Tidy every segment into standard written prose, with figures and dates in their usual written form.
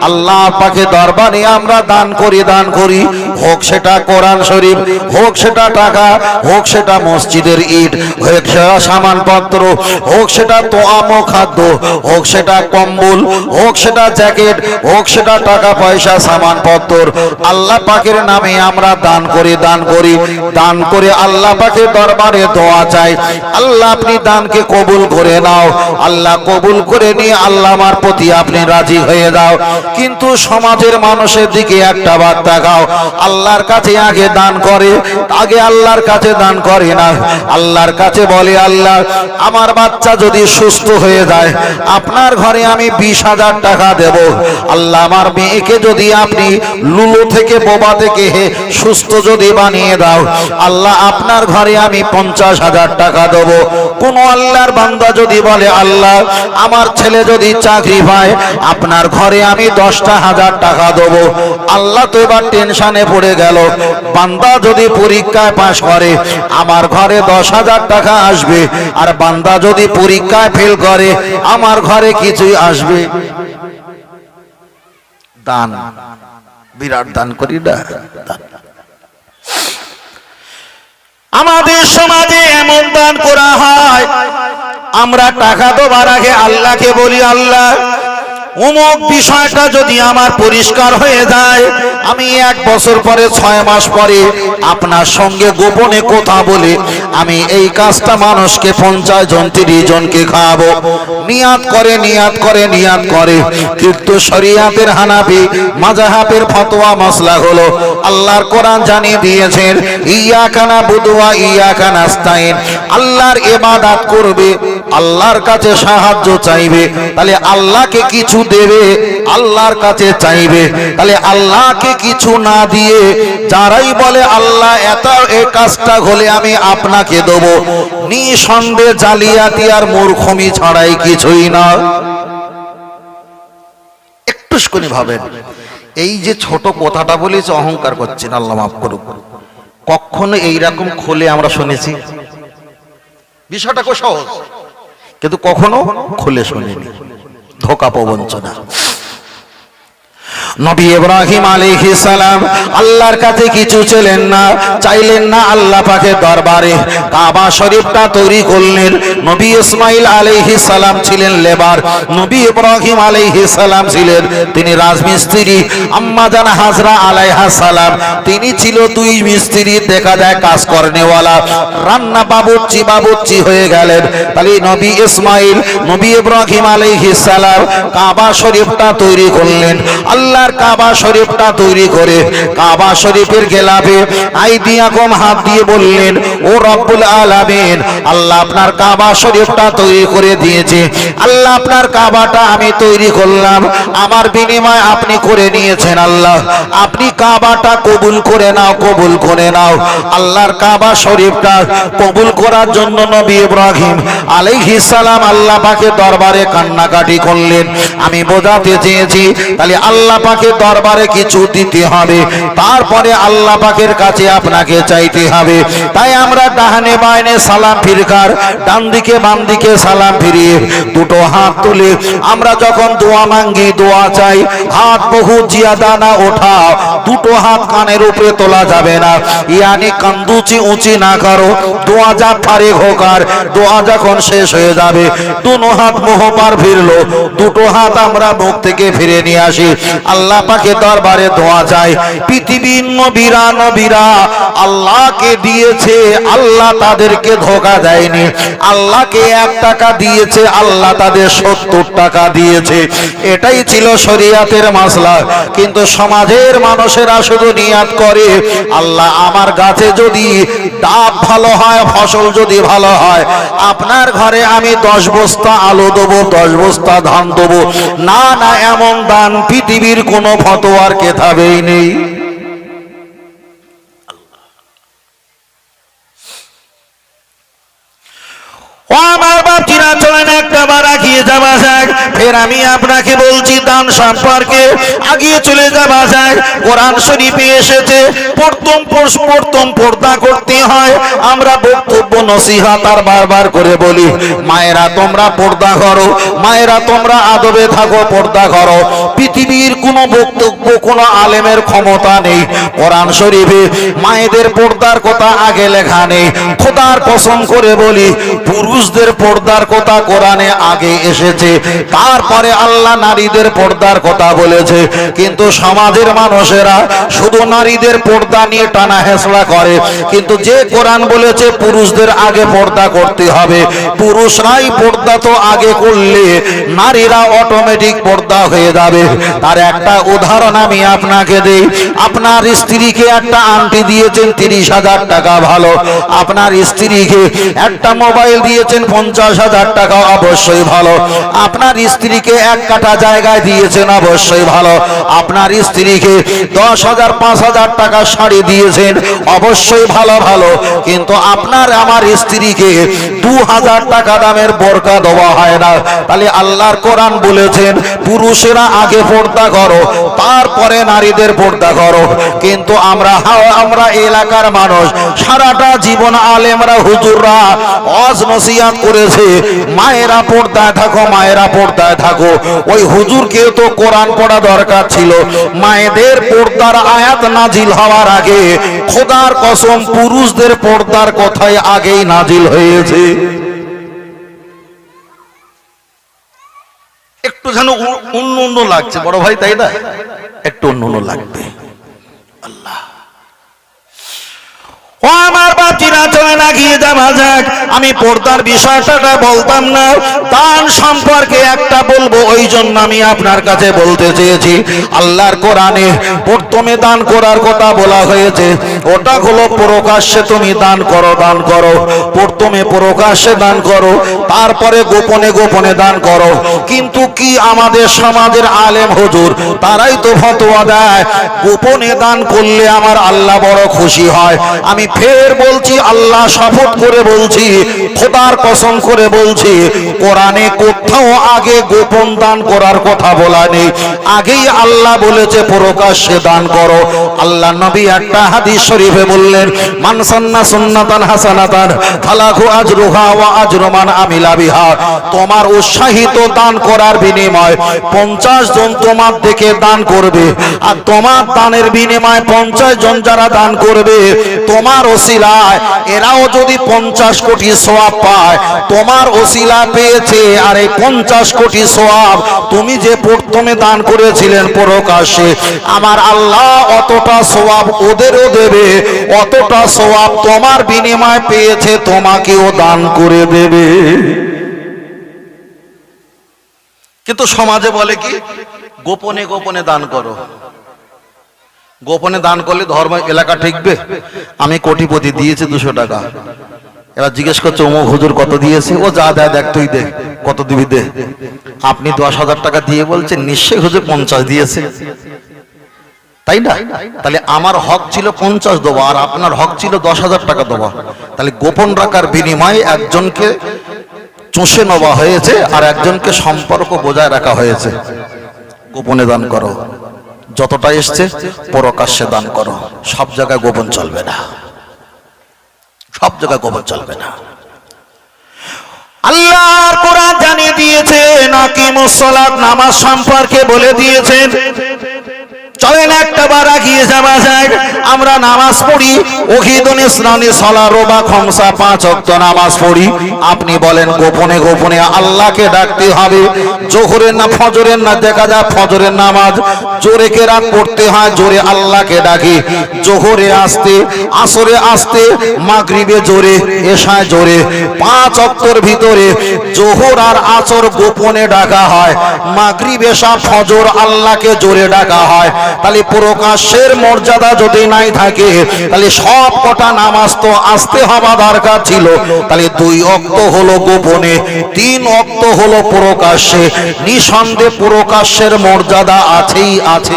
আল্লাহ পাকের দরবারে আমরা দান করি, হোক সেটা কোরআন শরীফ, হোক সেটা টাকা, হোক সেটা মসজিদের ইট, হোক সেটা সামানপত্র, হোক সেটা তোয়াম খাদ্য, হোক সেটা কম্বল, হোক সেটা জ্যাকেট, হোক সেটা টাকা পয়সা সামানপত্র, আল্লাহ পাকের নামে আমরা দান করে আল্লাহ পাকের দরবারে দোয়া চাই। আল্লাহ আপনি দানকে কবুল করে নাও, আল্লাহ কবুল করে নিয়ে আল্লাহ আমার প্রতি আপনি রাজি হয়ে দাও। কিন্তু সমাজের মানুষের দিকে একটা বার তাকাও, আল্লাহর কাছে আগে দান করে, আগে আল্লাহর কাছে দান করে না। আল্লাহর কাছে বলে, আল্লাহ আমার বাচ্চা যদি সুস্থ হয়ে যায় আপনার ঘরে আমি 20,000 টাকা দেব। আল্লাহ আমার মেয়েকে যদি আপনি লুলো থেকে বোবা থেকে সুস্থ যদি বানিয়ে দাও, আল্লাহ আপনার ঘরে আমি 50,000 টাকা দেব। কোন আল্লাহর বান্দা যদি বলে, আল্লাহ আমার ছেলে যদি চাকরি পায় আপনার ঘরে আমি 10,000 টাকা দেব, আল্লাহ তো এবার টেনশনে পড়ে গেল। বান্দা যদি পরীক্ষায় পাশ করে আমার ঘরে 10,000 টাকা আসবে, আর বান্দা যদি পরীক্ষায় ফেল করে আমার ঘরে কিছুই আসবে। দান বিরাট দান করি না। আমাদের সমাজে এমন দান করা হয়, আমরা টাকা দেওয়ার আগে আল্লাহকে বলি, আল্লাহ অমুক বিষয়টা যদি আমার পরিষ্কার হয়ে যায়, আমি 1 বছর পরে 6 মাস পরে আপনার সঙ্গে গোপনে কথা বলে আমি এই কাজটা মানুষকে 50 জন 30 জনকে খাওয়াবো। নিয়াত করে। কিন্তু শরিয়াতের হানাফি মাযহাবের ফতোয়া মাসলা হলো, আল্লাহর কোরআন জানিয়ে দিয়েছেন, ইয়াকা নাবুদু ওয়া ইয়াকা নাস্তাইন, আল্লাহর ইবাদত করবে, আল্লাহর কাছে সাহায্য চাইবে, তাহলে আল্লাহকে কিছু দেবে, আল্লাহর কাছে চাইবে। তাহলে আল্লাহকে কিছু না দিয়ে যারাই বলে আল্লাহ এই কাজটা হলে আমি আপনাকে দেব, নিঃসন্দেহে জালিয়াতি আর মূর্খমি ছাড়াই কিছুই না। একটু শুনে ভাবেন, এই যে ছোট কথাটা বলেছে অহংকার করছেন, আল্লাহ মাফ করুক, কখনো এইরকম খুলে আমরা শুনেছি? বিষয়টা খুব সহজ, কিন্তু কখনো খুলে শুনিনি। ধোঁকা প্রবঞ্চনা। নবী ইব্রাহিম আলাইহিস সালাম আল্লাহর কাছে কিছু চাইলেন না আল্লাহ পাকের দরবারে কাবা শরীফটা তৈরি করলেন। নবী ইসমাইল আলাইহিস সালাম ছিলেন লেবার, নবী ইব্রাহিম আলাইহিস সালাম ছিলেন তিনি রাজমিস্ত্রি, আম্মা জান হাজরা আলাইহাস সালাম তিনি ছিল 2 মিস্ত্রি, দেখা যায় কাজ করনেওয়ালা, রান্না বাবুর্চি হয়ে গেলেন। তাহলে নবী ইসমাইল নবী ইব্রাহিম আলাইহিস সালাম কাবা শরীফটা তৈরি করলেন। আল্লাহর কাবা শরীফটা তৈরি করে কাবা শরীফের গেলাফে আইদিয়াকুম হাত দিয়ে বললেন, ও রব্বুল আলামিন, আল্লাহ আপনার কাবা শরীফটা তৈরি করে দিয়েছে, আল্লাহ আপনার কাবাটা আমি তৈরি করলাম, আমার বিনিময়ে আপনি করে নিয়েছেন, আল্লাহ আপনি কাবাটা কবুল করে নাও। আল্লাহর কাবা শরীফটা কবুল করার জন্য নবী ইব্রাহিম আলাইহিস সালাম আল্লাহ পাকের দরবারে কান্নাকাটি করলেন। আমি বোঝাতে চেয়েছি, তাহলে আল্লাহ পাকের দরবারে কিছু দিতে হবে, তারপরে আল্লাহ পাকের কাছে আপনাকে চাইতে হবে। তাই আমরা ডানে বামে সালাম ফিরকার, ডান দিকে বাম দিকে সালাম ফিরিয়ে 2 হাত তুলে আমরা যখন দোয়া মাঙ্গি, দোয়া চাই, হাত বহু জিয়াদা না ওঠা, 2 হাত কানের উপরে তোলা যাবে না, ইয়ানি কান্দুচি উঁচি না করো, দোয়া যা ফারেক হোকার, দোয়া যখন শেষ হয়ে যাবে 2 হাত মোহ পার ফিরলো, 2 হাত আমরা মুখ থেকে ফিরে নিয়ে আসি, আল্লাহ পাকের দরবারে দোয়া চাই। পৃথিবীর নবীরা আল্লাহকে দিয়েছে, আল্লাহ তাদেরকে ধোঁকা দেয়নি, আল্লাহকে 1 টাকা দিয়েছে, আল্লাহ তাদের 70 টাকা দিয়েছে। এটাই ছিল শরিয়াতের মাসলা। কিন্তু সমাজের মানুষেরা শুধু নিয়াত করে, আল্লাহ আমার গাছে যদি ডাব ভালো হয়, ফসল যদি ভালো হয়, আপনার ঘরে আমি 10 বস্তা আলু দেবো, 10 বস্তা ধান দেবো। না, এমন দান পৃথিবীর কোনো ফতোয়ার কেতাবেই নেই। ও আমার বাপজিরা, চলেন একটা বার আগিয়ে যাওয়া যাক। ফের আমি আপনাকে বলছি দান সম্পর্কে, আগিয়ে চলে যাওয়া যাক। কোরআন শরীফে এসেছে প্রথম পর্দা করতে হয়। আমরা বক্তব্য নসিহত আর বারবার করে বলি, মায়েরা তোমরা পর্দা করো, মায়েরা তোমরা আদবে থাকো, পর্দা করো। পৃথিবীর কোনো বক্তব্য কোনো আলেমের ক্ষমতা নেই। কোরআন শরীফে মায়েদের পর্দার কথা আগে লেখা নেই। খোদার কসম করে বলি, পুরুষদের পর্দার কথা কোরআনে আগে এসেছে, তারপরে আল্লাহ নারীদের পর্দার কথা বলেছে। কিন্তু সমাজের মানুষেরা শুধু নারীদের পর্দা নিয়ে টানা হেঁচড়া করে, কিন্তু যে কোরআন বলেছে পুরুষদের আগে পর্দা করতে হবে, পুরুষরাই পর্দা তো আগে করলে নারীরা অটোমেটিক পর্দা হয়ে যাবে। তার একটা উদাহরণ আমি আপনাকে দেই। আপনার স্ত্রীকে একটা আংটি দিয়েছেন 30,000 টাকা, ভালো। আপনার স্ত্রীকে একটা মোবাইল দিয়েছেন 50,000 টাকা, অবশ্যই ভালো। আপনার স্ত্রীকে 1 কাঠা জায়গায় দিয়েছেন, অবশ্যই ভালো। আপনার স্ত্রীকে 10,000 5,000 টাকা শাড়ি দিয়েছেন, অবশ্যই ভালো ভালো। কিন্তু আপনার আমার স্ত্রীকে 2,000 টাকা দামের বোরকা দেওয়া হয় না। তাহলে আল্লাহর কোরআন বলেছেন পুরুষেরা আগে পর্দা করো, তারপরে নারীদের পর্দা করো। কিন্তু আমরা এলাকার মানুষ সারাটা জীবন আলেমরা হুজুররা ওয়াজ নসিহত করেছে, মায়েরা পর্দায় থাকো, মায়েরা পর্দায় থাকো। ওই হুজুরকে তো কোরআন পড়া দরকার ছিল। মায়েদের পর্দার আয়াত নাজিল হওয়ার আগে খোদার কসম পুরুষদের পর্দার কথাই আগেই নাজিল হয়েছে। একটু যেন অন্য অন্য লাগছে বড় ভাই, তাই না? একটু অন্য অন্য লাগবে। আল্লাহ, ও আমার বাচ্চারা, চলে না গিয়ে যাওয়া যাক। আমি পর্দার বিষয়টা বলতাম না, দান সম্পর্কে একটা বলবো, ওই জন্য আমি আপনার কাছে বলতে চেয়েছি। আল্লাহর কোরআনে প্রথমে দান করার কথা বলা হয়েছে, ওটা হলো প্রকাশ্যে তুমি দান করো, দান করো। প্রথমে প্রকাশ্যে দান করো, তারপরে গোপনে গোপনে দান করো। কিন্তু কি আমাদের সমাজের আলেম হুজুর তারাই তো ফতোয়া দেয় গোপনে দান করলে আমার আল্লাহ বড় খুশি হয়। আমি ফের বলছি, আল্লাহ শপথ করে বলছি, খোদার কসম করে বলছি, কোরআনে কোথাও আগে গোপন দান করার কথা বলা নেই। আগেই আল্লাহ বলেছে প্রকাশ্যে দান করো। আল্লাহ নবী একটা হাদিস শরীফে বললেন, মান সান্না সুন্নাতান হাসানাতান ফালাহু আজরুহা ওয়া আজরু মান আমিলা বিহা। তোমার উৎসাহিত দান করার বিনিময় 50 জন তোমার দেখে দান করবে, আর তোমার দানের বিনিময় 50 জন যারা দান করবে তোমার ওসিলায়, এরাও যদি 50 কোটি সওয়াব পায়, তোমার ওসিলা পেয়েছে। আর এই 50 কোটি সওয়াব তুমি যে প্রথমে দান করেছিলেন প্রকাশ্যে, আমার আল্লাহ অতটা সওয়াব ওদেরও দেবে, অতটা সওয়াব তোমার বিনিময় পেয়েছে তোমাকেও দান করে দেবে। কিন্তু সমাজে বলে কি, গোপনে গোপনে দান করো। গোপনে দান করলে ধর্ম এলাকা ঠিকবে। আমি কোটিপতি, দিয়েছে 200 টাকা, এবার জিজ্ঞেস করছে অমুক হুজুর কত দিয়েছে, ও যা দেয় দেখ, তুই দে, কত দিবি দে। আপনি 10,000 টাকা দিয়ে বলছেন নিশ্চয়ই হুজুর 50 দিয়েছে, তাই না? তাহলে আমার হক ছিল 50 দেওয়া, আর আপনার হক ছিল 10,000 টাকা দেওয়া। তাহলে গোপন রাখার বিনিময়ে একজনকে চষে নেওয়া হয়েছে, আর একজনকে সম্পর্ক বজায় রাখা হয়েছে। গোপনে দান করো, যতটা এসছে প্রকাশ্যে দান করো। সব জায়গায় গোপন চলবে না, সব জায়গায় গোপন চলবে না। আল্লাহর কোরআন জানিয়ে দিয়েছে, নাকিমুস সালাত নামাজ সম্পর্কে বলে দিয়েছেন। চলেন একটা বার এগিয়ে যাওয়া যায়। আমরা নামাজ পড়ি, ওহিদুন ইসলানি সালারোবা খমসা 5 ওয়াক্ত নামাজ পড়ি। আপনি বলেন গোপনে গোপনে আল্লাহকে ডাকতে হবে। জোহরের না ফজরের না, দেখা যায় ফজরের নামাজ জোরে কেরাত পড়তে হয়, জোরে আল্লাহকে ডাকি। জোহরে আসতে, আসরে আসতে, মাগরিবে জোরে, এশায় জোরে। 5 ওয়াক্তর ভিতরে জোহর আর আসর গোপনে ডাকা হয়, মাগরিব এশা ফজর আল্লাহকে জোরে ডাকা হয়। তাহলে প্রকাশের মর্যাদা যদি নাই থাকে, তাহলে সব কটা নামাজ তো আসতে হওয়া দরকার ছিল। তাহলে 2 ওয়াক্ত হলো গোপনে, 3 ওয়াক্ত হলো প্রকাশ্যে। নিঃসন্দেহে প্রকাশের মর্যাদা আছেই আছে।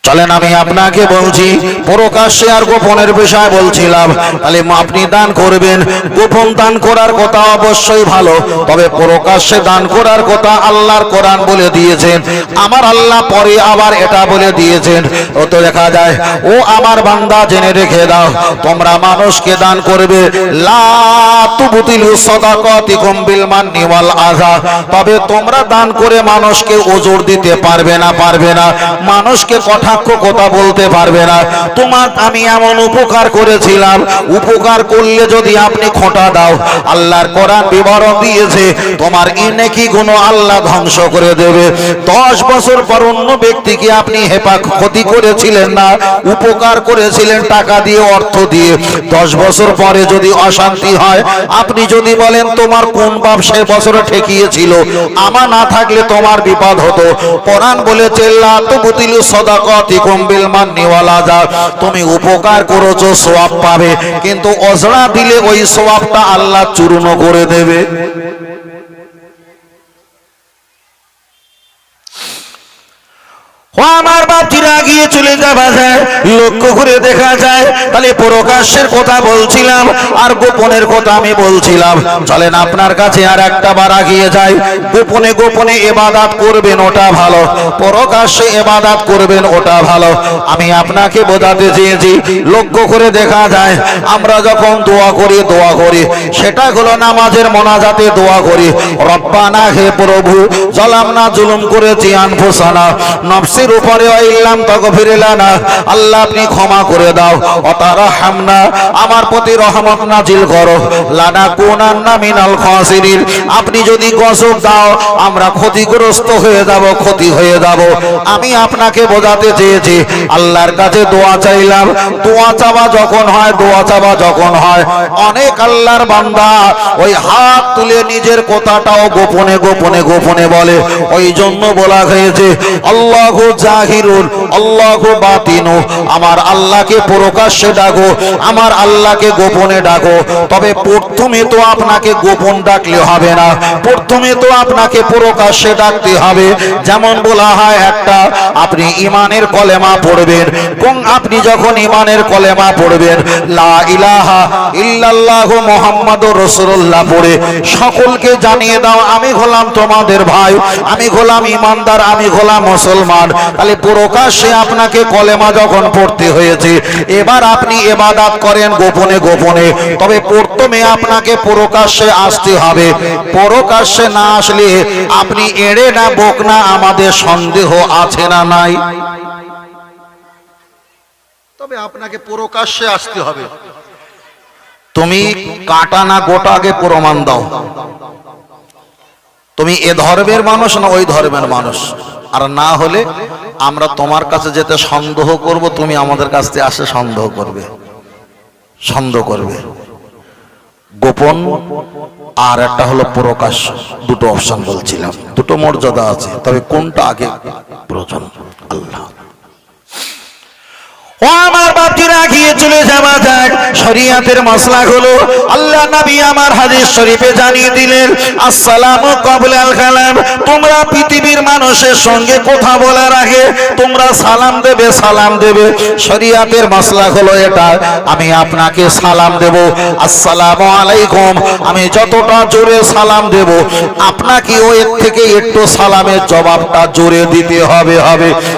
চলেন আমি আপনাকে বলছি, প্রকাশ্যে আর গোপনের বিষয় বলছিলাম। তাহলে আপনি দান করবেন, গোপন দান করার কথা অবশ্যই ভালো, তবে প্রকাশ্যে দান করার কথা আল্লাহর কোরআন বলে দিয়েছেন, আমার আল্লাহ পরে আবার এটা বলে দিয়েছেন। ও তো দেখা যায়, ও আমার বান্দা জেনে রেখে দাও, তোমরা মানুষকে দান করবে, লা তুবতিলু সাদাকাতিকুম বিল মান্নি ওয়াল আযা, তবে তোমরা দান করে মানুষকে ওজর দিতে পারবে না, মানুষকে কটাক্ষ কথা বলতে পারবে না। তোমার আমি এমন উপকার করেছিলাম, উপকার করলে যদি আপনি খোঁটা দাও, আল্লাহর কোরআন বিবরণ দিয়েছে তোমার নেকি গুণ আল্লাহ ধ্বংস করে দেবে। 10 বছর পর অন্য ব্যক্তিকে আপনি ক্ষতি করেছিলেন না, উপকার করেছিলেন টাকা দিয়ে, অর্থ দিয়ে, 10 বছর পরে যদি অশান্তি হয়, আপনি যদি বলেন তোমার কোন বাপ সে বছরে ঠেকিয়েছিল, আমা না থাকলে তোমার বিপদ হতো। কোরআন বলেছে লা তুবতিলু সাদাকাতিকুম বিল মান্নি ওয়াল আযা, তুমি উপকার করেছো সওয়াব পাবে, কিন্তু অজরা দিলে ওই সওয়াবটা আল্লাহ চূর্ণ করে দেবে। আমার বাপটিরা গিয়ে চলে যাওয়া যায়, লক্ষ্য করে দেখা যায়। তাহলে প্রকাশ্যের কথা বলছিলাম আর গোপনের কথা আমি বলছিলাম। চলেন আপনার কাছে আর একটা বার আগিয়ে যাই। গোপনে গোপনে ইবাদত করবেন ওটা ভালো, প্রকাশ্যে ইবাদত করবেন ওটা ভালো। আমি আপনাকে বোঝাতে চেয়েছি, লক্ষ্য করে দেখা যায় আমরা যখন দোয়া করি সেটা হলো নামাজের মোনাজাতে দোয়া করি, রব্বানা হে প্রভু জালামনা জুলুম করেছি আনফুসানা নফসি উপরে আইলাম তাগফির লানা, আল্লাহ আপনি ক্ষমা করে দাও, অতারহামনা আমার প্রতি রহমত নাজিল করো, লানা কুনান্না মিনাল খাসিরিন, আপনি যদি গজব দাও আমরা ক্ষতিগ্রস্ত হয়ে যাব, ক্ষতি হয়ে যাব। আমি আপনাকে বোঝাতে চেয়েছি, আল্লাহর কাছে দোয়া চাইলাম, দোয়া চাওয়া যখন হয় অনেক আল্লাহর বান্দা ওই হাত তুলে নিজের কথাটাও গোপনে বলে। ওই জন্য বলা হয়েছে আল্লাহু জাহিরুন আল্লাহু বাতিনু, আমার আল্লাহকে প্রকাশ্যে ডাকো, আমার আল্লাহকে গোপনে ডাকো। তবে প্রথমে তো আপনাকে গোপন ডাকলে হবে না, প্রথমে তো আপনাকে প্রকাশ্যে ডাকতে হবে। যেমন বলা হয়, একটা আপনি ঈমানের কলেমা পড়বেন, কোন আপনি যখন ঈমানের কলেমা পড়বেন লা ইলাহা ইল্লাল্লাহু মুহাম্মাদুর রাসূলুল্লাহ পড়ে সকলকে জানিয়ে দাও আমি হলাম তোমাদের ভাই, আমি হলাম ঈমানদার, আমি হলাম মুসলমান। তাহলে প্রকাশ্যে আপনাকে কলেমা যখন পড়তে হয়েছে, এবার আপনি ইবাদত করেন গোপনে, তবে প্রথমে আপনাকে প্রকাশ্যে আসতে হবে। প্রকাশ্যে না আসলে আপনি এড়ে না বোক না, আমাদের সন্দেহ আছে না নাই? তবে আপনাকে প্রকাশ্যে আসতে হবে। তুমি কাটা না গোটা আগে প্রমাণ দাও, তুমি এ ধর্মের মানুষ না ওই ধর্মের মানুষ। আর না হলে আমরা তোমার কাছে যেতে সন্দেহ করব, তুমি আমাদের কাছ থেকে আসে সন্দেহ করবে। গোপন আর একটা হলো প্রকাশ্য, দুটো অপশন বলছিলাম, দুটো মর্যাদা আছে, তবে কোনটা আগে প্রয়োজন আল্লাহ। ও আমার বাপজিরা গিয়ে চলে যাওয়া যাক। শরীয়তের মাসলা হলো আল্লাহ নবী আমার হাদিস শরীফে জানিয়ে দিলেন আসসালামু ক্বাবলাল কালাম, তোমরা পৃথিবীর মানুষের সঙ্গে কথা বলার আগে তোমরা সালাম দেবে। শরীয়তের মাসলা হলো এটা, আমি আপনাকে সালাম দেব আসসালামু আলাইকুম, আমি যতটা জোরে সালাম দেব আপনাকেও এর থেকে একটু সালামের জবাবটা জোরে দিতে হবে।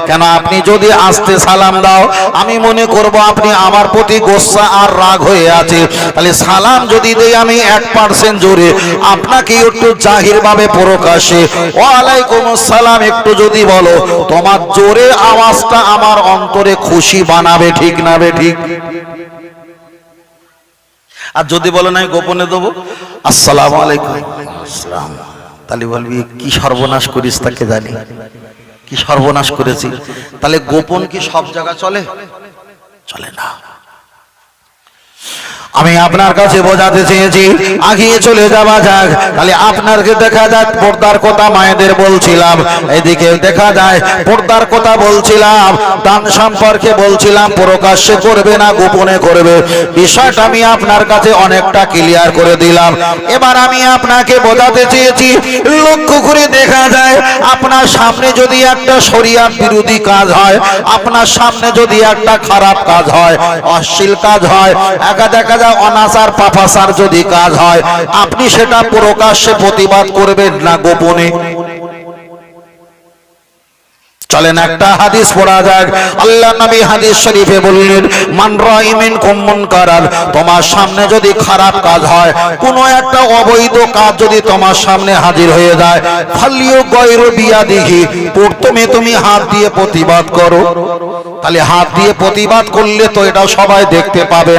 কেন আপনি যদি আস্তে সালাম দাও আমি মনে করব আপনি আমার প্রতি গোসা আর রাগ হয়ে আছে। তাহলে সালাম যদি দেই আমি 1% জোরে, আপনাকে একটু জাহির ভাবে প্রকাশ্যে ওয়ালাইকুম আসসালাম একটু যদি বলো, তোমার জোরে আওয়াজটা আমার অন্তরে খুশি বানাবে, ঠিক না ঠিক? আর যদি বলো না গোপনে দেবো আসসালামু আলাইকুম আসসালাম, তাহলে বলবি কি সর্বনাশ করিস তাকে জানি, কি সর্বনাশ করেছি। তাহলে গোপন কি সব জায়গা চলে না? আমি আপনার কাছে বোঝাতে চেয়েছি, আগিয়ে চলে যাওয়া যাক। তাহলে আপনাকে দেখা যায় পর্দার কথা মায়েদের বলছিলাম, এদিকে দেখা যায় পর্দার কথা বলছিলাম, দান সম্পর্কে বলছিলাম, প্রকাশ্যে করবে না গোপনে করবে, বিষয়টা আমি আপনার কাছে অনেকটা ক্লিয়ার করে দিলাম। এবার আমি আপনাকে বোঝাতে চেয়েছি, লক্ষ্য করে দেখা যায় আপনার সামনে যদি একটা শরিয়াত বিরোধী কাজ হয়, আপনার সামনে যদি একটা খারাপ কাজ হয়, অশ্লীল কাজ হয়, দেখা যায় অনাচার পাপাচার যদি কাজ হয়, আপনি সেটা প্রকাশ্যে প্রতিবাদ করবেন না গোপনে? চলেন একটা হাদিস পড়া যাক। আল্লাহ নবী হাদিস শরীফে বললেন, মান রাআ মিনকুম মুনকারান, তোমার সামনে যদি খারাপ কাজ হয়, কোনো একটা অবৈধ কাজ যদি তোমার সামনে হাজির হয়ে যায়, ফালিয়ুগাইরু বিয়াদিহি, প্রথমে তুমি হাত দিয়ে প্রতিবাদ করো। তাহলে হাত দিয়ে প্রতিবাদ করলে তো এটা সবাই দেখতে পাবে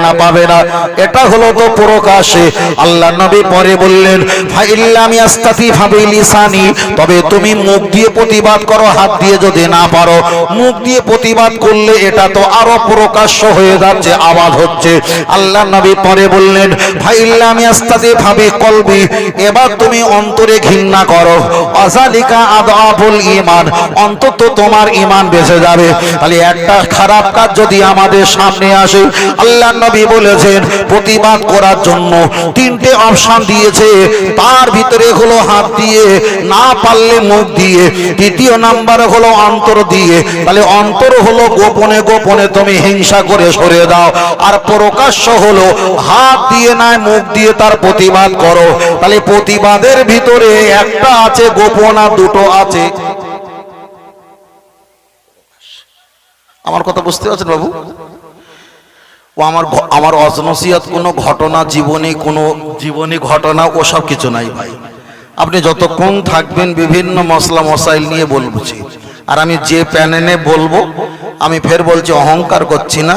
না, এটা হলো তো প্রকাশ্যে। আল্লাহ নবী পরে বললেন, ফাইল্লাম ইয়াস্তাতি ফাবিলিসানি, তবে তুমি মুখ দিয়ে প্রতিবাদ করো, হাত দিয়ে যদি না পারো, মুখ দিয়ে প্রতিবাদ করলে এটা তো আরো প্রকাশ্য হয়ে যাচ্ছে, আওয়াজ হচ্ছে। আল্লাহ নবী পরে বললেন, ফাইল্লাম ইয়াস্তাতি ফাবিকলবি, এবার তুমি অন্তরে ঘৃণা করো, আযালিকা আদাফুল ঈমান, অন্তত তোমার ঈমান বেঁচে যাবে। তাহলে একটা খারাপ কাজ যদি আমাদের সামনে আসে, আল্লাহ নবী বলেছেন প্রতিবাদ করার জন্য তিনটে অপশন দিয়েছে, তার ভিতরে হলো হাত দিয়ে, না পারলে মুখ দিয়ে, তৃতীয় নাম্বার হলো অন্তর দিয়ে। তাহলে অন্তর হলো গোপনে গোপনে তুমি হিংসা করে সরে দাও, আর প্রকাশ্য হলো হাত দিয়ে নয় মুখ দিয়ে তার প্রতিবাদ করো। তাহলে প্রতিবাদের ভিতরে একটা আছে গোপন আর দুটো আছে। আমার কথা বুঝতে পারছেন বাবু? ও আমার অজনসিয়াত কোনো ঘটনা, জীবনী ঘটনা ওসব কিছু নাই ভাই। আপনি যতক্ষণ থাকবেন বিভিন্ন মশলা মশাইল নিয়ে বলছি, আর আমি যে প্যানেলে বলবো, আমি ফের বলছি অহংকার করছি না,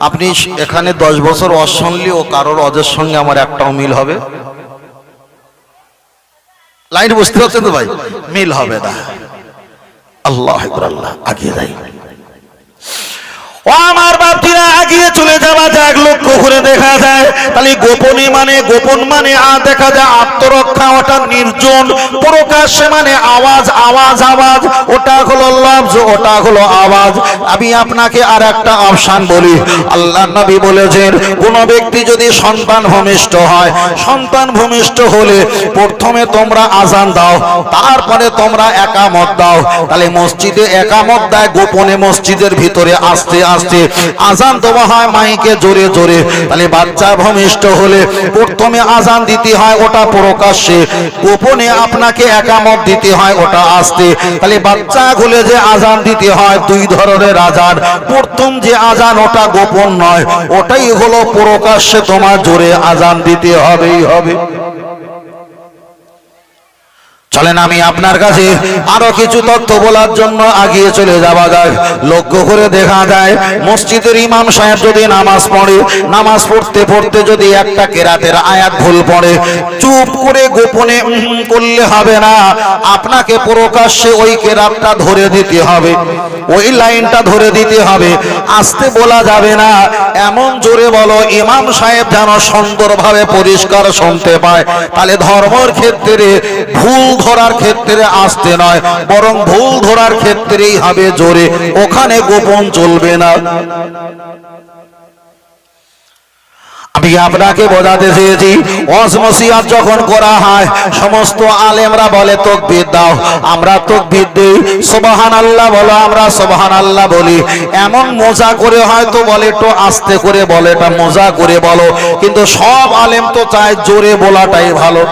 আপনি এখানে 10 বছর অশুনলি ও কারোর অজের সঙ্গে আমার একটাও মিল হবে? লাইন বুঝতে পারছেন তো ভাই? মিল হবে না। আল্লাহ আকবার, আল্লাহ আগিয়ে যাই। ও আমার বাপজিরা, আগিয়ে চলে যাওয়া যাক। লক্ষ্য করে দেখা যায় তাহলে গোপন মানে দেখা যায় আত্মরক্ষা, ওটা নির্জন। প্রকাশ্যে মানে আওয়াজ, ওটা হলো লফজ, ওটা হলো আওয়াজ। আমি আপনাকে আর একটা অপশন বলি। আল্লাহ নবী বলেছেন, কোন ব্যক্তি যদি সন্তান ভূমিষ্ঠ হয়, সন্তান ভূমিষ্ঠ হলে প্রথমে তোমরা আজান দাও, তারপরে তোমরা একামত দাও। তাহলে মসজিদে একামত দেয় গোপনে, মসজিদের ভিতরে আসতে আসতে আজান দেওয়া হয় মাইকে জোরে জোরে। তাহলে বাচ্চা ভূমিষ্ঠ হলে প্রথমে আজান দিতে হয়, ওটা প্রকাশ্যে। গোপনে আপনাকে একামত দিতে হয়, ওটা আসতে। তাহলে বাচ্চা হলে যে আজান দিতে হয়, 2 ধরনের আজান। প্রথম যে আজান ওটা গোপন নয়, ওটাই হলো প্রকাশ্যে, তোমার জোরে আজান দিতে হবেই হবে। চলেন আমি আপনার কাছে আরো কিছু তথ্য বলার জন্য আগিয়ে চলে যাওয়া যায়। লক্ষ্য করে দেখা যায় মসজিদের ইমাম সাহেব যদি নামাজ পড়ে, নামাজ পড়তে পড়তে যদি একটা কেরাতের আয়াত ভুল পড়ে, চুপ করে গোপনে করলে হবে না, আপনাকে প্রকাশ্যে ওই কেরাতটা ধরে দিতে হবে, ওই লাইনটা ধরে দিতে হবে। আস্তে বলা যাবে না, এমন জোরে বলো ইমাম সাহেব যেন সুন্দরভাবে পরিষ্কার শুনতে পায়। তাহলে ধর্মের ক্ষেত্রে ভুল ধরার ক্ষেত্রে আসতে নয়, বরং ভুল ধরার ক্ষেত্রেই হবে জোরে, ওখানে গোপন চলবে না। আমি আপনাকে বোঝাতে চেয়েছি, ওয়াজ নসিহত যখন করা হয় সমস্ত আলেমরা বলে তাকবীর দাও, আমরা তাকবীর দেই। সুবহানাল্লাহ বলো, আমরা সুবহানাল্লাহ বলি। এমন মজা করে হয়তো বলে, একটু আস্তে করে বলে, এটা মজা করে বলো, কিন্তু সব আলেম তো চায় জোরে বলাটাই ভালো।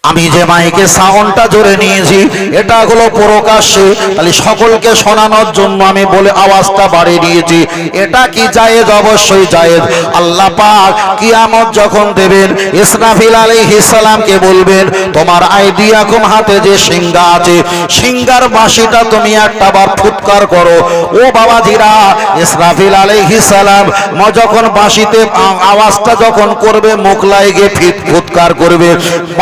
আমি যে মাইকে সাউন্ডটা জোরে নিয়েছি, এটা হলো প্রকাশ্যে, তাহলে সকলকে শোনানোর জন্য আমি বলে আওয়াজটা বাড়িয়ে দিয়েছি। এটা কি জায়েজ? অবশ্যই জায়েজ। আল্লাহ পাক কিয়ামত যখন দেবেন, ইসরাফিল আলাইহিস সালামকে বলবেন, তোমার আইডিয়াকুম, হাতে যে সিংহা আছে, সিংহার বাঁশিটা তুমি একটা বার ফুৎকার করো। ও বাবাজিরা, ইসরাফিল আলাইহিস সালাম যখন বাঁশিতে আওয়াজটা যখন করবে, মুখ লাগিয়ে ফুৎকার করবে,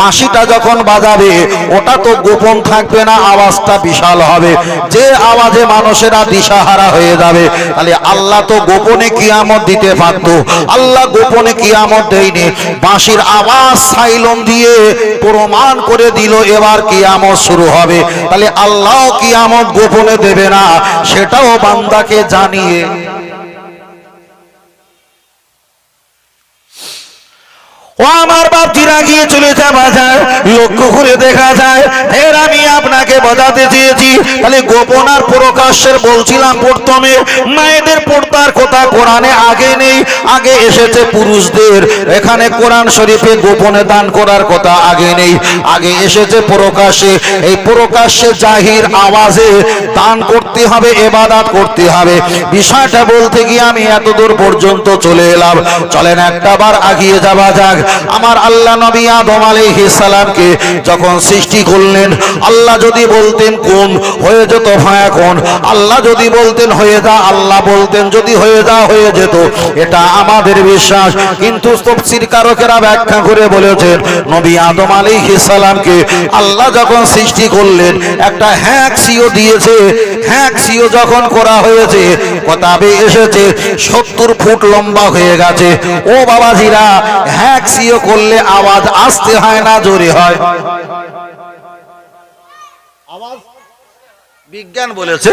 বাঁশিটা যখন বাজাবে ওটা তো গোপন থাকবে না, আওয়াজটা বিশাল হবে, যে আওয়াজে মানুষেরা দিশাহারা হয়ে যাবে। তাহলে আল্লাহ তো গোপনে কিয়ামত দিতে পারত, আল্লাহ গোপনে কিয়ামত দেয়নি, বাঁশির আওয়াজ সাইলন দিয়ে প্রমাণ করে দিল এবার কিয়ামত শুরু হবে। তাহলে আল্লাহ কিয়ামত গোপনে দেবে না, সেটাও বান্দাকে জানিয়ে। ও আমার বাপজিরা, গিয়ে চলে যাওয়া যায়, লক্ষ্য করে দেখা যায়। এর আমি আপনাকে বোঝাতে চেয়েছি, তাহলে গোপন আর প্রকাশ্যের বলছিলাম প্রথমে, মায়েদের পর্দার কথা কোরআনে আগে নেই, আগে এসেছে পুরুষদের। এখানে কোরআন শরীফে গোপনে দান করার কথা আগে নেই, আগে এসেছে প্রকাশ্যে। এই প্রকাশ্যে জাহির আওয়াজে দান করতে হবে, ইবাদত করতে হবে। বিষয়টা বলতে গিয়ে আমি এতদূর পর্যন্ত চলে এলাম, চলেন একটা বার আগিয়ে যাওয়া যাক। আমার আল্লাহ নবী আদম আলাইহিস সালামকে যখন সৃষ্টি করলেন, আল্লাহ যদি বলতেন কোন, হয়ে যেত ফায়াকুন। আল্লাহ যদি বলতেন হয়ে যা, আল্লাহ বলতেন যদি হয়ে যা, হয়ে যেত। এটা আমাদের বিশ্বাস। কিন্তু তাফসীরকারকেরা ব্যাখ্যা করে বলেছেন, নবী আদম আলাইহিস সালামকে আল্লাহ যখন সৃষ্টি করলেন একটা হ্যাক্সিও দিয়েছে। হ্যাক্সিও যখন করা হয়েছে, কিতাবে এসেছে 70 ফুট লম্বা হয়ে গেছে। ও বাবাজিরা, হ্যাক্সিও করলে আওয়াজ আসতে হয় না জোরে হয়? আওয়াজ বিজ্ঞান বলেছে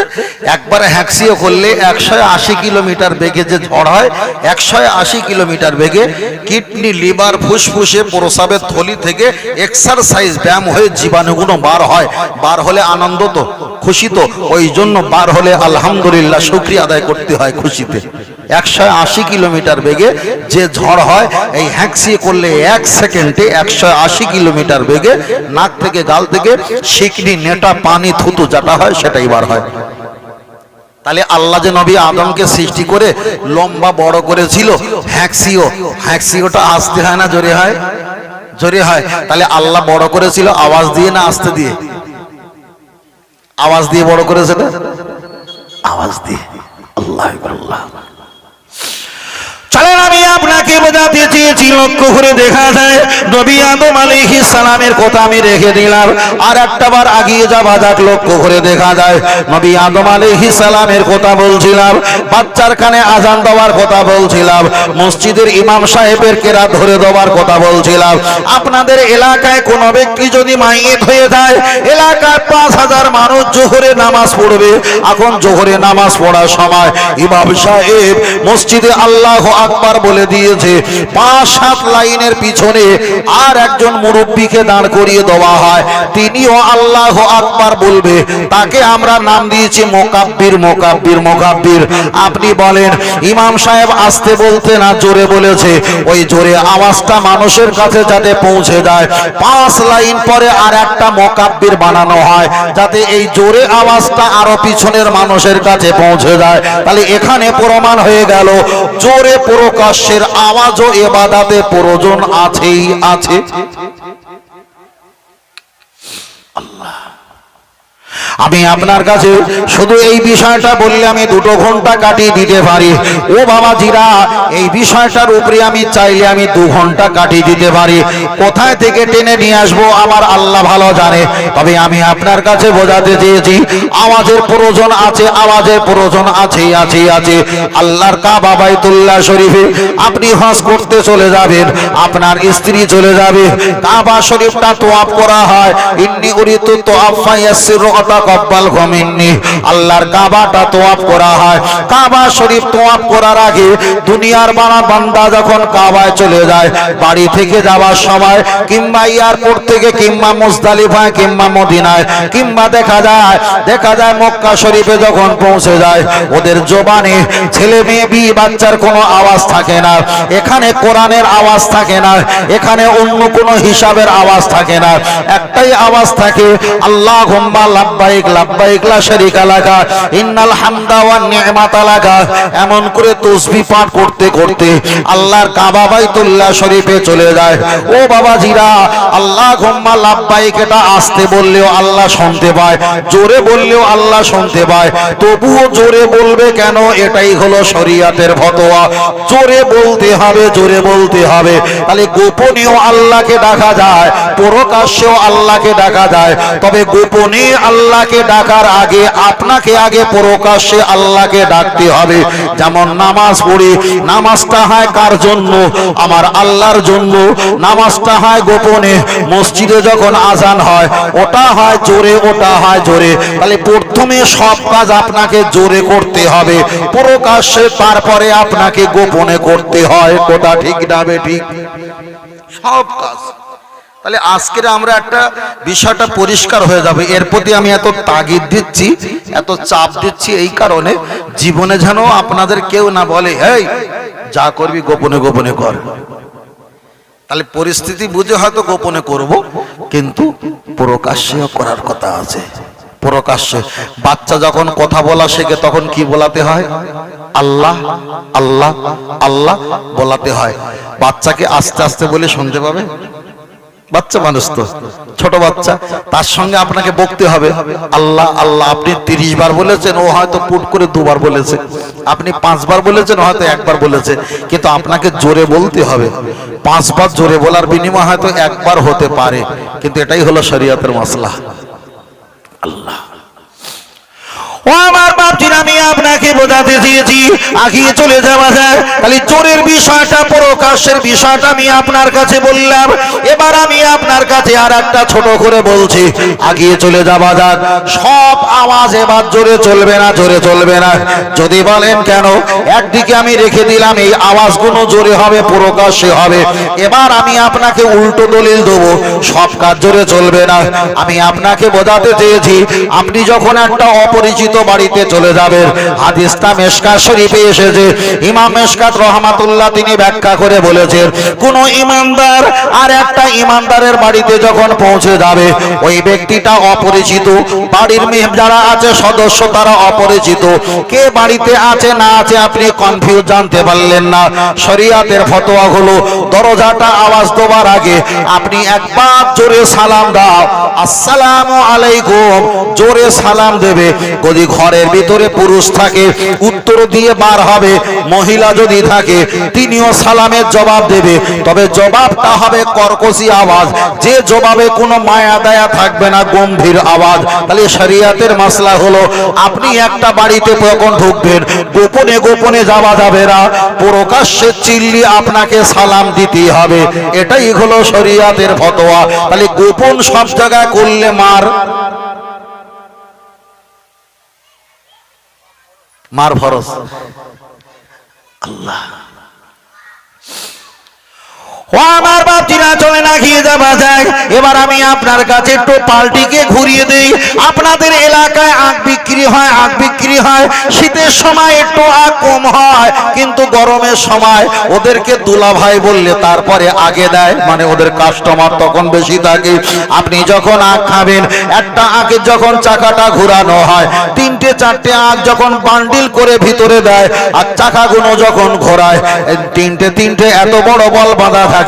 একবারে হ্যাক্সিও করলে 180 কিলোমিটার বেগে যে ঝড় হয়, 180 কিলোমিটার বেগে কিডনি, লিভার, ফুসফুসে, প্রস্রাবের থলি থেকে এক্সারসাইজ ব্যায়াম হয়ে জীবাণুগুলো বার হয়। বার হলে আনন্দ তো, খুশি তো, ওই জন্য বার হলে আলহামদুলিল্লাহ শুকরিয়া আদায় করতে হয় খুশিতে। 180 কিলোমিটার বেগে যে ঝড় হয়, এই হ্যাক্সিয়ে করলে 1 সেকেন্ডে 180 কিলোমিটার বেগে নাক থেকে, গাল থেকে শিকনি, নেটা, পানি, থুতু যেটা হয় সেটাই বার হয়। তাহলে আল্লাহ যে নবী আদমকে সৃষ্টি করে লম্বা বড় করেছিল, হ্যাক্সিওটা আসতে হয় না জোরে হয়? জোরে হয়। তাহলে আল্লাহ বড় করেছিল আওয়াজ দিয়ে না আস্তে দিয়ে? আওয়াজ দিয়ে বড় করেছে না? আওয়াজ দিয়ে। আল্লাহ আল্লাহ। চলেন আমি আপনাকে বোঝাতে চেয়েছি, লক্ষ্য করে দেখা যায় নবী আদম আলাইহিস সালামের কথা আমি রেখে দিলাম। আর একটা বার আগিয়ে যাওয়া যাক, লক্ষ্য করে দেখা যায় নবী আদম আলাইহিস সালামের কথা বলছিলাম, বাচ্চার কানে আজান দেওয়ার কথা বলছিলাম, মসজিদের ইমাম সাহেবের কেরাত ধরে দেওয়ার কথা বলছিলাম। আপনাদের এলাকায় কোনো ব্যক্তি যদি মাইয়িত হয়ে যায়, এলাকায় 5000 মানুষ জোহরে নামাজ পড়বে। এখন জোহরে নামাজ পড়ার সময় ইমাম সাহেব মসজিদে আল্লাহু আকবার বলে দিয়েছে, 5-7 লাইনের পিছনে আর একজন মুরব্বিকে দাঁড় করিয়ে দেওয়া হয়, তিনিও আল্লাহু আকবার বলবে। তাকে আমরা নাম দিয়েছি মুকাব্বির, মুকাব্বির, মুকাব্বির। আপনি বলেন ইমাম সাহেব আসতে বলতে না জোরে বলেছে, ওই জোরে আওয়াজটা মানুষের কাছে যাতে পৌঁছে যায়, 5 লাইন পরে আর একটা মুকাব্বির বানানো হয়, যাতে এই জোরে আওয়াজটা আরো পিছনের মানুষের কাছে পৌঁছে যায়। তাহলে এখানে প্রমাণ হয়ে গেল জোরে প্রকাশ্যের আওয়াজও ইবাদতে প্রয়োজন আছেই আছে। আল্লাহ, আমি আপনার কাছে শুধু এই বিষয়টা বললে আমি 2 ঘন্টা কাটিয়ে দিতে পারি। ও বাবাজিরা, এই বিষয়টার উপরে আমি চাইলে আমি 2 ঘন্টা কাটিয়ে দিতে পারি। কোথায় থেকে টেনে নিয়ে আসবো আমার আল্লাহ ভালো জানে। তবে আমি আপনার কাছে বোঝাতে চেয়েছি আওয়াজের প্রয়োজন আছে, আওয়াজের প্রয়োজন আছে, আছে, আছে। আল্লাহর কাবা বাইতুল্লাহ শরীফে আপনি হজ করতে চলে যাবেন, আপনার স্ত্রী চলে যাবে, কাবা শরীফটা তোয়াফ করা হয়, ইন্নী উরিতু তোয়াফা ইয়াসসিরু তাকাব্বাল মিন্নি, আল্লাহর কাবাটা তোয়াফ করা হয়। কাবা শরীফ তোয়াফ করার আগে দুনিয়ার বান্দা যখন কাবায় চলে যায়, বাড়ি থেকে যাওয়ার সময় কিংবা এয়ারপোর্ট থেকে কিংবা মুজদালিফায় কিংবা মদিনায় কিংবা দেখা যায় মক্কা শরীফে যখন পৌঁছে যায়, ওদের জবানে ছেলে মেয়ে বিয়ে বাচ্চার কোনো আওয়াজ থাকে না, এখানে কোরআনের আওয়াজ থাকে না, এখানে অন্য কোনো হিসাবের আওয়াজ থাকে না, একটাই আওয়াজ থাকে, আল্লাহুম্মা লাব্বাইক লাব্বাইক লাব্বাইক লা শারীকা লাকা ইন্নাল হামদা ওয়ান নি'মাতা লাকা এমন করে তাসবিহ পাঠ করতে করতে আল্লাহর কাবা বাইতুল্লাহ শরীফে চলে যায়। ও বাবাজিরা, আল্লাহুম্মা লাব্বাইক এটা আস্তে বললেও আল্লাহ শুনতে পায়, জোরে বললেও আল্লাহ শুনতে পায়, তবুও জোরে বলবে কেন? এটাই হলো শরীয়তের ফতোয়া। জোরে বলতে হবে, জোরে বলতে হবে। তাহলে গোপনেও আল্লাহকে ডাকা যায়, প্রকাশ্যেও আল্লাহকে ডাকা যায়, তবে গোপনে আল্লাহকে ডাকার আগে আপনাকে আগে প্রকাশ্যে আল্লাহকে ডাকতে হবে। যেমন নামাজ পড়ি, নামাজটা হয় কার জন্য? আমার আল্লাহর জন্য। নামাজটা হয় গোপনে, মসজিদে যখন আজান হয় ওটা হয় জোরে, ওটা হয় জোরে। তাহলে প্রথমে সব কাজ আপনাকে জোরে করতে হবে প্রকাশ্যে, তারপরে আপনাকে গোপনে করতে হয়। কোটা ঠিক না ঠিক? সব কাজ। তাহলে আজকের আমরা একটা বিষয়টা পরিষ্কার হয়ে যাবে। এর প্রতি আমি এত তাগিদ দিচ্ছি, এত চাপ দিচ্ছি এই কারণে, জীবনে যেন আপনাদের কেউ না বলে এই যা করবি গোপনে গোপনে কর। তাহলে পরিস্থিতি বুঝে হয়তো গোপনে করব, কিন্তু প্রকাশ্যেও করার কথা আছে। প্রকাশ্যে বাচ্চা যখন কথা বলা শেখে তখন কি বলাতে হয়? আল্লাহ আল্লাহ আল্লাহ বলাতে হয়। বাচ্চাকে আস্তে আস্তে বলে শুনতে পাবে? বাচ্চা মানুষ তো, ছোট বাচ্চা, তার সঙ্গে আপনাকে বকতে হবে আল্লাহ আল্লাহ। আপনি 30 বার বলেছেন, ও হয়তো পুট করে 2 বার বলেছে। আপনি 5 বার বলেছেন, হয়তো 1 বার বলেছে, কিন্তু আপনাকে জোরে বলতে হবে। 5 বার জোরে বলার বিনিময় হয়তো 1 বার হতে পারে, কিন্তু এটাই হলো শরীয়তের মাসলা। আল্লাহ ও আমার বাপজিরা, আমি আপনাকে বোঝাতে চেয়েছি, আগিয়ে চলে যাওয়া যায়। তাহলে জোরের বিষয়টা, প্রকাশের বিষয়টা আমি আপনার কাছে বললাম। এবার আমি আপনার কাছে আর একটা ছোট করে বলছি, আগিয়ে চলে যাওয়া যাক। সব আওয়াজ এবার জোরে চলবে না, জোরে চলবে না। যদি বলেন কেন, একদিকে আমি রেখে দিলাম এই আওয়াজগুলো জোরে হবে, প্রকাশ্যে হবে। এবার আমি আপনাকে উল্টো দলিল দেবো, সব কাজ জোরে চলবে না। আমি আপনাকে বোঝাতে চেয়েছি, আপনি যখন একটা অপরিচিত বাড়িতে চলে যাবেন, হাদিসটা মিশকাত শরীফে এসেছে। ইমাম মিশকাত রাহমাতুল্লাহ তিনি ব্যাখ্যা করে বলেছেন, কোন ইমানদার আর একটা ইমানদারের বাড়িতে যখন পৌঁছে যাবে, ওই ব্যক্তিটা অপরিচিত, বাড়ির যারা আছে সদস্য তারা অপরিচিত, কে বাড়িতে আছে না আছে আপনি কনফিউজ, জানতে পারলেন না। শরীয়তের ফতোয়া হলো, দরজাটা আওয়াজ দেওয়ার আগে আপনি একবার জোরে সালাম দাও, আসসালামু আলাইকুম, জোরে সালাম দেবে। যদি ঘরের ভিতরে পুরুষ থাকে উত্তর দিয়ে বার হবে, মহিলা যদি থাকে তিনিও সালামের জবাব দেবে, তবে জবাবটা হবে কর্কশী আওয়াজ, যে জবাবে কোনো মায়া দয়া থাকবে না, গম্ভীর আওয়াজ। তাহলে শরীয়তের মাসলা হলো, আপনি একটা বাড়িতে যখন ঢুকবেন, গোপনে গোপনে যাওয়া যাবে না, প্রকাশ্যে চিল্লি আপনাকে সালাম দিতে হবে। এটাই হলো শরীয়তের ফতোয়া। তাহলে গোপন সব জায়গায় করলে মার ফরজ। আল্লাহ ও আমার বাপজিরা, চলে না গিয়ে যাওয়া যায়। এবার আমি আপনার কাছে একটু পাল্টিকে ঘুরিয়ে দিই। আপনাদের এলাকায় আখ বিক্রি হয়, আখ বিক্রি হয়, শীতের সময় একটু আখ কম হয়, কিন্তু গরমের সময় ওদেরকে দুলা ভাই বললে তারপরে আগে দেয়, মানে ওদের কাস্টমার তখন বেশি থাকে। আপনি যখন আখ খাবেন, একটা আখের যখন চাকাটা ঘোরানো হয়, 3টে-4টে আখ যখন বান্ডিল করে ভিতরে দেয়, আর চাকাগুলো যখন ঘোরায়, 3টে এত বড় বল বাঁধা থাকে।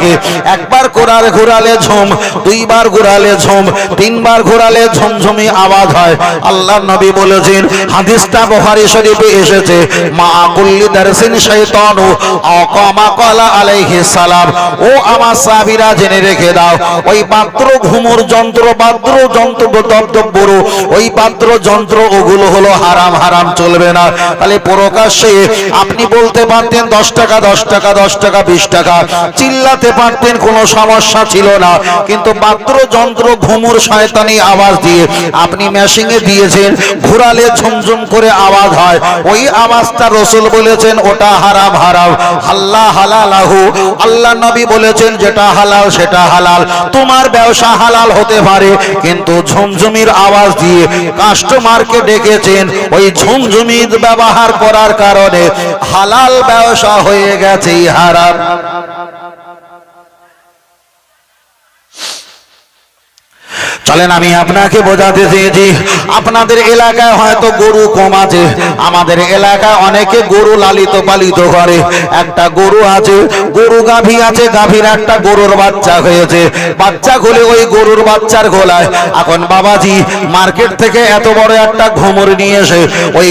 একবার ঘোরালে ঝুম, 2 বার ঘোরালে ঝুম, 3 বার ঘোরালে ঝুমঝুমি আওয়াজ হয়। আল্লাহর নবী বলেছেন, হাদিসটা বুখারী শরীফে এসেছে, মা কুল্লি দারসিন শাইতানু আও কামা ক্বালা আলাইহিস সালাম। ও আমার সাহাবীরা, জেনে রেখে দাও, ওই পাত্র ঘুমুর যন্ত্র, পাত্র যন্ত্র দবদবরু, ওই পাত্র যন্ত্র, ওগুলো হলো হারাম, হারাম চলবে না। তাহলে প্রকাশ্যে আপনি বলতে পারতেন 10 টাকা 10 টাকা 10 টাকা 20 টাকা, চিল্লাতে পারতেন, কোনো সমস্যা ছিল না। কিন্তু পাত্র যন্ত্র ঘুমুর শয়তানি আওয়াজ দিয়ে আপনি মেশিনে দিয়েছেন, ঘোরালে ঝুমঝুম করে আওয়াজ হয়, ওই আওয়াজটা রাসূল বলেছেন ওটা হারাম, হারাম। আল্লাহ হালালাহু, আল্লাহ নবী বলেছেন যেটা হালাল সেটা হালাল। তোমার ব্যবসা হালাল হতে পারে, কিন্তু ঝুমঝুমির আওয়াজ দিয়ে কাস্টমারকে ডেকেছেন, ওই ঝুমঝুমি ব্যবহার করার কারণে হালাল ব্যবসা হয়ে গেছে হারাম। চলেন আমি আপনাকে বোঝাতে চেয়েছি, আপনাদের এলাকায় হয়তো গরু কম আছে, আমাদের এলাকায় অনেকে গরু লালিত পালিত করে। একটা গরু আছে, গরু গাভী আছে, গাভীর একটা গরুর বাচ্চা হয়েছে, বাচ্চা হলে ওই গরুর বাচ্চার গলায় এখন বাবাজি মার্কেট থেকে এত বড় একটা ঘুমর নিয়ে এসে ওই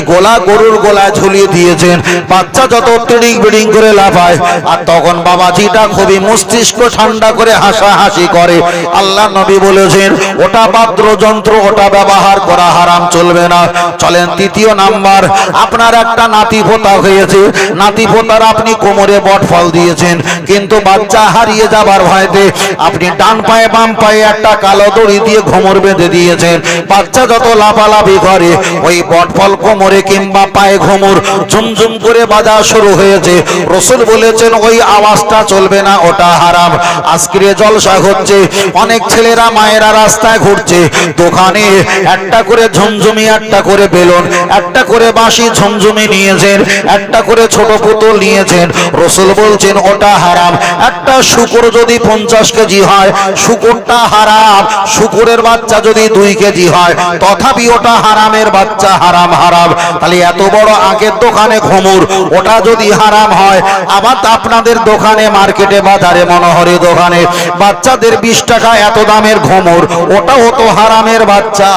গরুর গলায় ঝুলিয়ে দিয়েছেন। বাচ্চা যত টিডিং বিডিং করে লাফায়, আর তখন বাবাজিটা খুবই মস্তিষ্ক ঠান্ডা করে হাসাহাসি করে। আল্লাহ নবী বলেছেন ওটা বাদ্যযন্ত্র, ওটা ব্যবহার করা হারাম, চলবে না। চলেন তৃতীয় নাম্বার, আপনার একটা নাতি পোতা হয়েছে, নাতি পোতার আপনি কোমরে বটফল দিয়েছেন, কিন্তু বাচ্চা হারিয়ে যাবার ভয়তে আপনি ডান পায়ে বাম পায়ে একটা কালো দড়ি দিয়ে ঘুমর বেঁধে দিয়েছেন। বাচ্চা যত লাফালাফি করে ওই বটফল কোমরে কিংবা পায়ে ঘুমর ঝুমঝুম করে বাজা শুরু হয়েছে। রাসূল বলেছেন ওই আওয়াজটা চলবে না, ওটা হারাম। আজকের জলসা হচ্ছে, অনেক ছেলেরা মায়েরা রাস্তায় ঘুরছে, দোকানে একটা করে ঝুমঝুমি, একটা করে বেলুন, একটা করে বাঁশি ঝুমঝুমি নিয়েছেন, একটা করে ছোট পুতুল নিয়েছেন। রাসূল বলছেন ওটা হারাম। একটা শূকর যদি 50 কেজি হয়, শূকরটা হারাম। শূকরের বাচ্চা যদি 2 কেজি হয়, তথাপি ওটা হারামের বাচ্চা, হারাম হারাম। তাহলে এত বড় আগের দোকানে ঘুমুর, ওটা যদি হারাম হয়, আবার আপনাদের দোকানে মার্কেটে বাজারে মনোহরি দোকানে বাচ্চাদের 20 টাকা এত দামের ঘুমুর, ওটাও তো হারামের বাচ্চা।